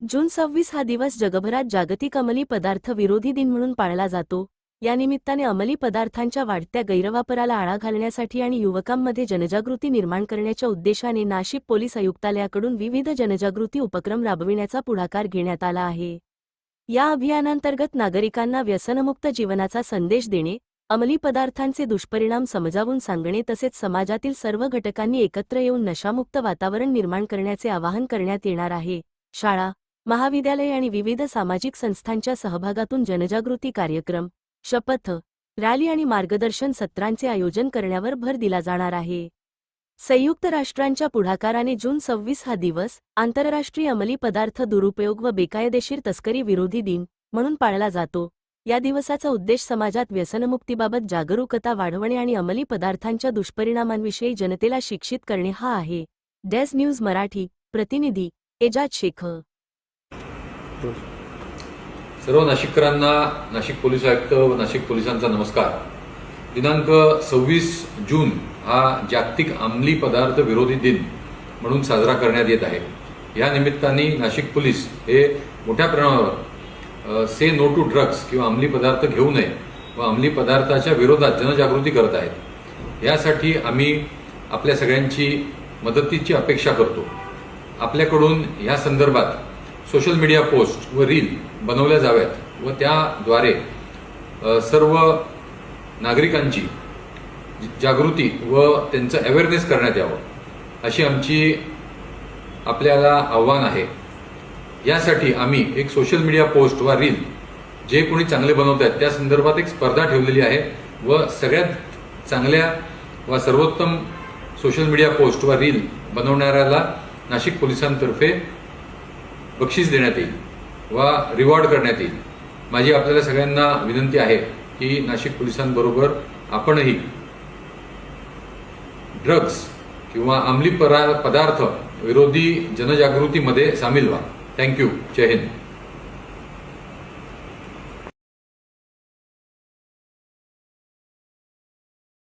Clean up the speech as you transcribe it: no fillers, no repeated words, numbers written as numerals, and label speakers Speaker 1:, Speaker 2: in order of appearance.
Speaker 1: जून 26 हा दिवस जगभरात जागतिक अंमली पदार्थ विरोधी दिन म्हणून पाळला जातो। या निमित्ताने अंमली पदार्थांच्या वाढत्या गैरवापराला आळा घालण्यासाठी आणि युवकांमध्ये जनजागृती निर्माण करण्याच्या उद्देशाने नाशिक पोलीस आयुक्तालयाकडून विविध जनजागृती उपक्रम राबविण्याचा पुढाकार घेण्यात आला आहे। या अभियानांतर्गत नागरिकांना व्यसनमुक्त जीवनाचा संदेश देणे, अंमली पदार्थांचे दुष्परिणाम समजावून सांगणे तसेच समाजातील सर्व घटकांनी एकत्र येऊन नशामुक्त वातावरण निर्माण करण्याचे आवाहन करण्यात येणार आहे। शाळा, महाविद्यालय आणि विविध सामाजिक संस्थांच्या सहभागातून जनजागृती कार्यक्रम, शपथ, रॅली आणि मार्गदर्शन सत्रांचे आयोजन करण्यावर भर दिला जाणार आहे। संयुक्त राष्ट्रांच्या पुढाकाराने जून 26 हा दिवस आंतरराष्ट्रीय अंमली पदार्थ दुरुपयोग व बेकायदेशीर तस्करी विरोधी दिन म्हणून पाळला जातो। या दिवसाचा उद्देश समाजात व्यसनमुक्तीबाबत जागरूकता वाढवणे आणि अंमली पदार्थांच्या दुष्परिणामांविषयी जनतेला शिक्षित करणे हा आहे। डेस्क न्यूज मराठी, प्रतिनिधी एजाज शेख।
Speaker 2: सर्व नाशिककरांना नाशिक पोलीस आयुक्त व नाशिक पोलिसांचा नमस्कार। दिनांक 26 जून हा जागतिक अंमली पदार्थ विरोधी दिन म्हणून साजरा करण्यात येत आहे। या निमित्ताने नाशिक पोलीस हे मोठ्या प्रमाणावर से नो टू ड्रग्स किंवा अंमली पदार्थ घेऊ नये व अंमली पदार्थाच्या विरोधात जनजागृती करत आहेत। यासाठी आम्ही आपल्या सगळ्यांची मदतीची अपेक्षा करतो। आपल्याकडून या संदर्भात सोशल मीडिया पोस्ट व रील बनवल्या जाव्यात व त्याद्वारे सर्व नागरिकांची जागृती व त्यांचं अवेअरनेस करण्यात यावं अशी आमची आपल्याला आव्हान आहे। यासाठी आम्ही एक सोशल मीडिया पोस्ट व रील जे कोणी चांगले बनवत आहेत त्या संदर्भात एक स्पर्धा ठेवलेली आहे व सगळ्यात चांगल्या व सर्वोत्तम सोशल मीडिया पोस्ट व रील बनवणाऱ्याला नाशिक पोलिसांतर्फे बक्षीस देण्यात येईल व रिवॉर्ड करण्यात येईल। माझी आपल्याला सगळ्यांना विनंती आहे की नाशिक पोलिसांबरोबर आपणही ड्रग्स किंवा अंमली पदार्थ विरोधी जनजागृतीमध्ये सामील व्हा। थँक्यू। जय हिंद।